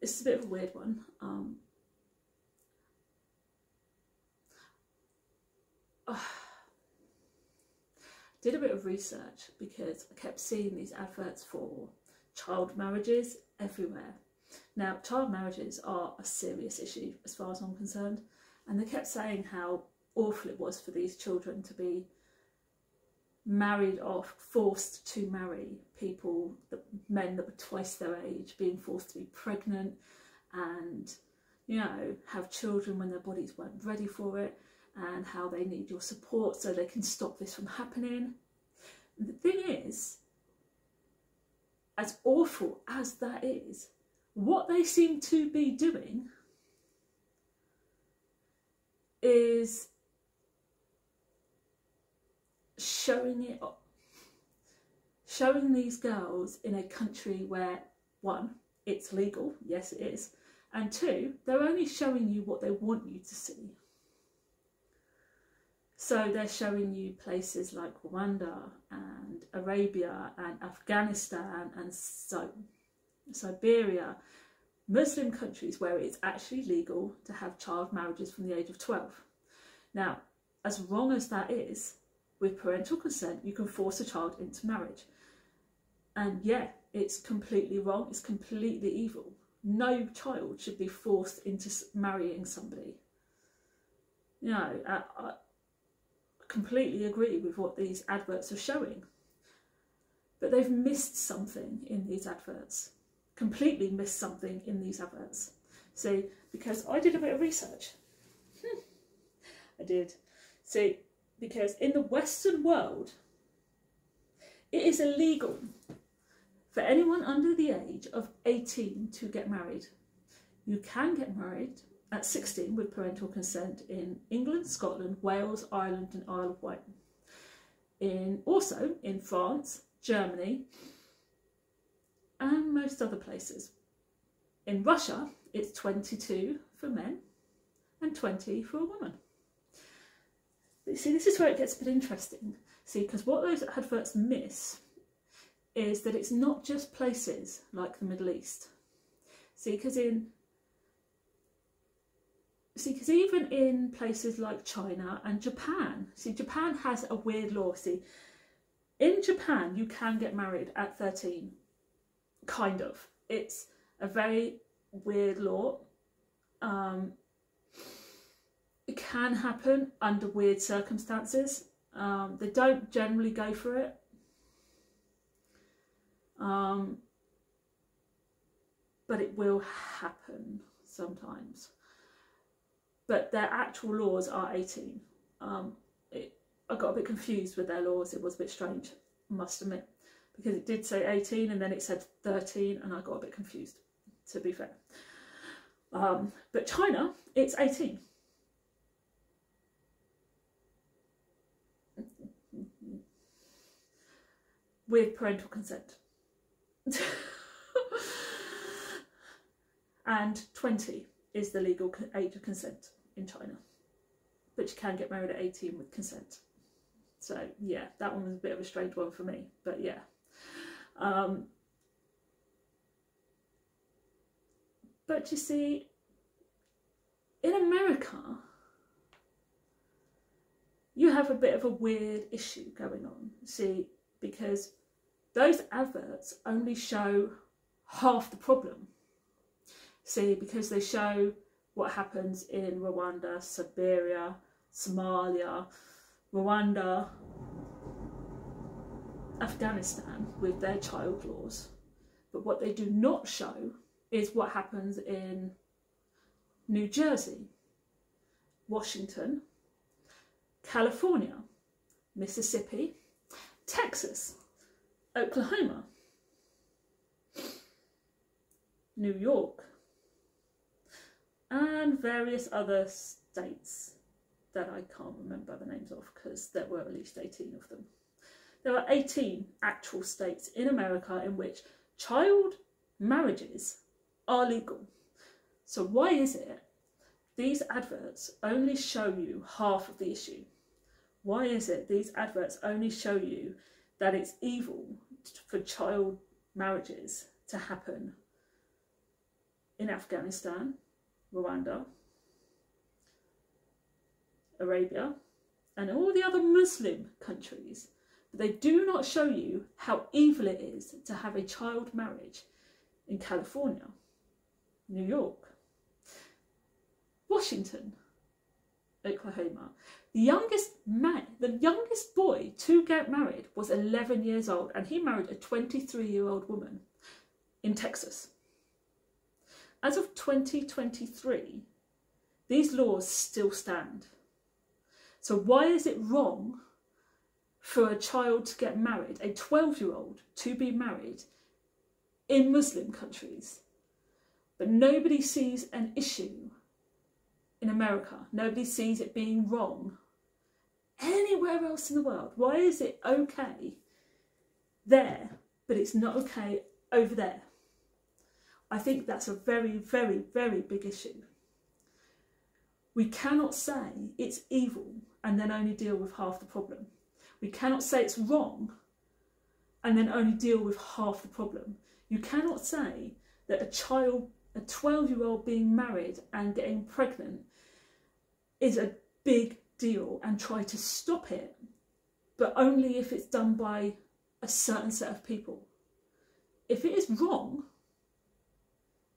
it's a bit of a weird one. Did a bit of research because I kept seeing these adverts for child marriages everywhere. Now, child marriages are a serious issue as far as I'm concerned, and they kept saying how awful it was for these children to be married off, forced to marry people, men that were twice their age, being forced to be pregnant and, you know, have children when their bodies weren't ready for it, and how they need your support so they can stop this from happening. And the thing is, as awful as that is, what they seem to be doing is showing these girls in a country where, one, it's legal, yes it is, and two, they're only showing you what they want you to see. So they're showing you places like Rwanda and Arabia and Afghanistan and Siberia, Muslim countries where it's actually legal to have child marriages from the age of 12. Now, as wrong as that is, with parental consent, you can force a child into marriage. And yeah, it's completely wrong, it's completely evil. No child should be forced into marrying somebody. You know, I completely agree with what these adverts are showing. But they've missed something in these adverts. Completely missed something in these adverts. See, because I did a bit of research. I did. See, because in the Western world, it is illegal for anyone under the age of 18 to get married. You can get married at 16 with parental consent in England, Scotland, Wales, Ireland and Isle of Wight. Also in France, Germany and most other places. In Russia, it's 22 for men and 20 for a woman. But see, this is where it gets a bit interesting. See, because what those adverts miss is that it's not just places like the Middle East. See, because even in places like China and Japan, see, Japan has a weird law. See, in Japan, you can get married at 13, kind of. It's a very weird law. It can happen under weird circumstances. They don't generally go for it. But it will happen sometimes. But their actual laws are 18. I got a bit confused with their laws. It was a bit strange, I must admit, because it did say 18 and then it said 13 and I got a bit confused, to be fair. But China, it's 18. With parental consent. And 20 is the legal age of consent in China. But you can get married at 18 with consent. So yeah, that one was a bit of a strange one for me, but yeah. But you see, in America, you have a bit of a weird issue going on. See, because those adverts only show half the problem. See, because they show what happens in Rwanda, Siberia, Somalia, Rwanda, Afghanistan with their child laws. But what they do not show is what happens in New Jersey, Washington, California, Mississippi, Texas, Oklahoma, New York, and various other states that I can't remember the names of because there were at least 18 of them. There are 18 actual states in America in which child marriages are legal. So why is it these adverts only show you half of the issue? Why is it these adverts only show you that it's evil for child marriages to happen in Afghanistan, Rwanda, Arabia, and all the other Muslim countries. But they do not show you how evil it is to have a child marriage in California, New York, Washington, Oklahoma. The youngest boy to get married was 11 years old, and he married a 23-year-old woman in Texas. As of 2023, these laws still stand. So why is it wrong for a child to get married, a 12-year-old to be married in Muslim countries, but nobody sees an issue in America? Nobody sees it being wrong anywhere else in the world. Why is it okay there, but it's not okay over there? I think that's a very, very, very big issue. We cannot say it's evil and then only deal with half the problem. We cannot say it's wrong and then only deal with half the problem. You cannot say that a child, a 12-year-old being married and getting pregnant is a big deal and try to stop it, but only if it's done by a certain set of people. If it is wrong,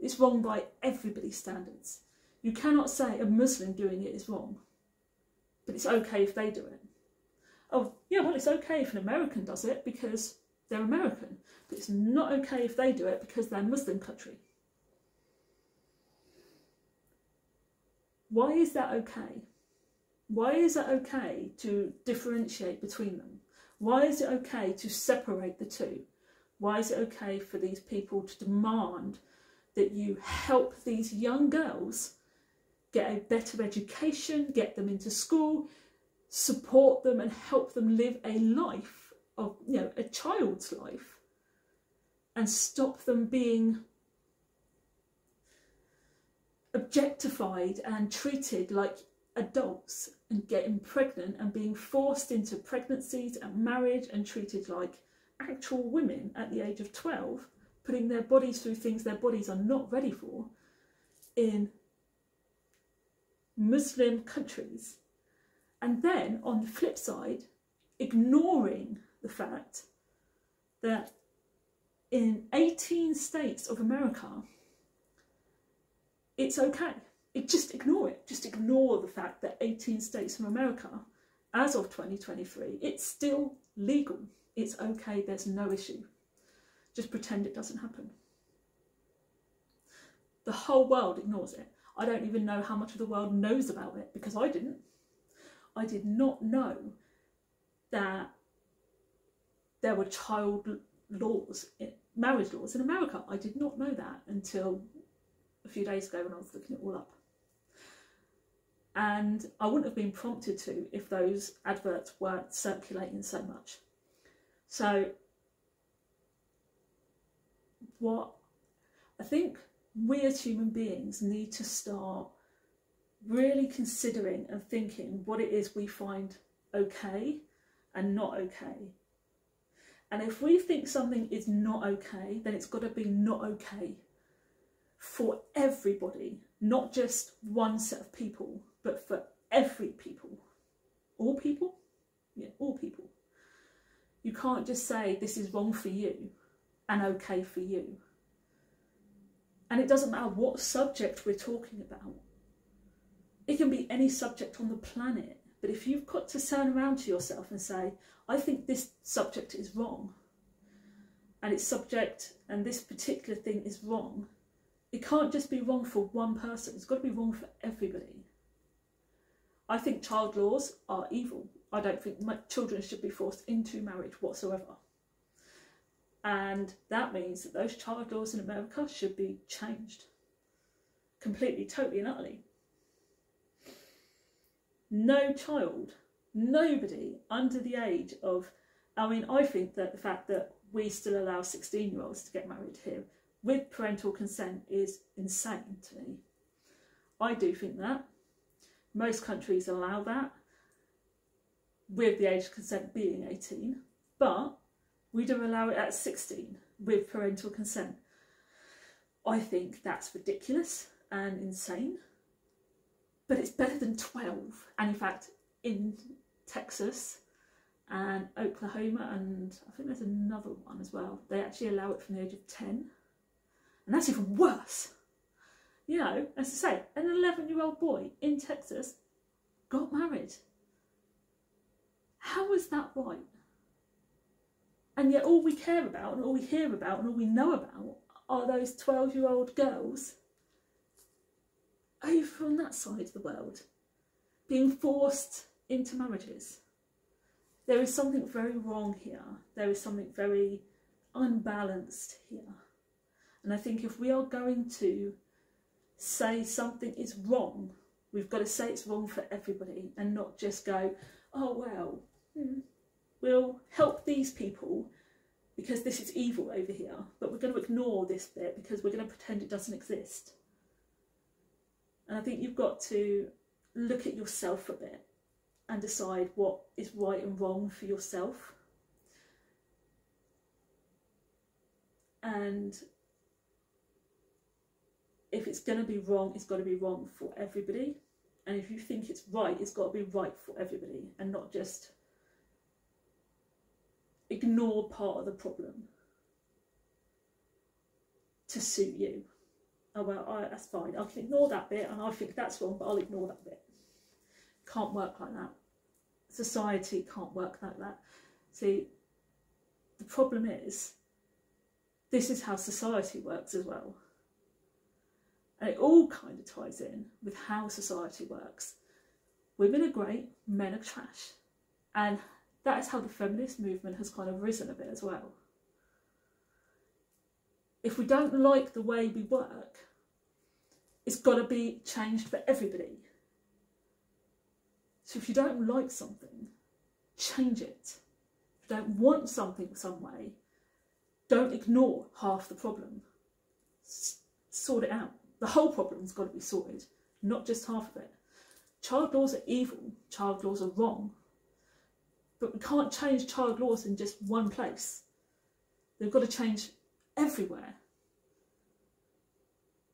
it's wrong by everybody's standards. You cannot say a Muslim doing it is wrong, but it's okay if they do it. Oh, yeah, well, it's okay if an American does it because they're American, but it's not okay if they do it because they're a Muslim country. Why is that okay? Why is it okay to differentiate between them? Why is it okay to separate the two? Why is it okay for these people to demand that you help these young girls get a better education, get them into school, support them and help them live a life of, you know, a child's life, and stop them being objectified and treated like adults and getting pregnant and being forced into pregnancies and marriage and treated like actual women at the age of 12, putting their bodies through things their bodies are not ready for in Muslim countries. And then on the flip side, ignoring the fact that in 18 states of America, it's okay. Just ignore it. Just ignore the fact that 18 states of America, as of 2023, it's still legal. It's okay. There's no issue. Just pretend it doesn't happen. The whole world ignores it. I don't even know how much of the world knows about it because I didn't. I did not know that there were child laws, marriage laws in America. I did not know that until a few days ago when I was looking it all up. And I wouldn't have been prompted to if those adverts weren't circulating so much. So what I think we as human beings need to start really considering and thinking what it is we find okay and not okay. And if we think something is not okay, then it's got to be not okay for everybody, not just one set of people, but for every people. All people? Yeah, all people. You can't just say this is wrong for you and okay for you. And it doesn't matter what subject we're talking about. It can be any subject on the planet. But if you've got to turn around to yourself and say, I think this subject is wrong, and its subject and this particular thing is wrong, it can't just be wrong for one person. It's got to be wrong for everybody. I think child laws are evil. I don't think children should be forced into marriage whatsoever. And that means that those child laws in America should be changed completely, totally and utterly. No child, nobody under the age of, I mean, I think that the fact that we still allow 16-year-olds to get married here with parental consent is insane to me. I do think that. Most countries allow that, with the age of consent being 18, but we do allow it at 16 with parental consent. I think that's ridiculous and insane, but it's better than 12. And in fact, in Texas and Oklahoma, and I think there's another one as well, they actually allow it from the age of 10. And that's even worse. You know, as I say, an 11-year-old boy in Texas got married. How is that right? And yet all we care about and all we hear about and all we know about are those 12-year-old girls over on that side of the world being forced into marriages. There is something very wrong here. There is something very unbalanced here. And I think if we are going to say something is wrong, we've got to say it's wrong for everybody and not just go, oh well, we'll help these people because this is evil over here, but we're going to ignore this bit because we're going to pretend it doesn't exist. And I think you've got to look at yourself a bit and decide what is right and wrong for yourself. And if it's going to be wrong, it's got to be wrong for everybody. And if you think it's right, it's got to be right for everybody and not just ignore part of the problem to suit you. Oh well, that's fine. I can ignore that bit and I think that's wrong, but I'll ignore that bit. Can't work like that. Society can't work like that. See, the problem is, this is how society works as well. And it all kind of ties in with how society works. Women are great, men are trash. And that is how the feminist movement has kind of risen a bit as well. If we don't like the way we work, it's got to be changed for everybody. So if you don't like something, change it. If you don't want something some way, don't ignore half the problem. Sort it out. The whole problem's got to be sorted, not just half of it. Child laws are evil, child laws are wrong, but we can't change child laws in just one place. They've got to change everywhere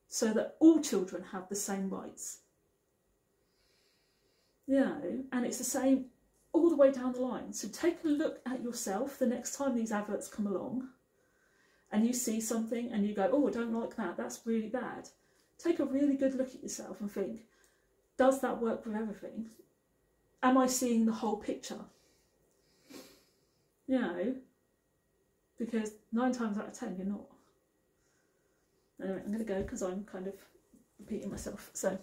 so that all children have the same rights. You know, and it's the same all the way down the line. So take a look at yourself the next time these adverts come along and you see something and you go, oh, I don't like that, that's really bad. Take a really good look at yourself and think, does that work with everything? Am I seeing the whole picture? You know, because 9 times out of 10 you're not. Anyway, I'm going to go because I'm kind of repeating myself. So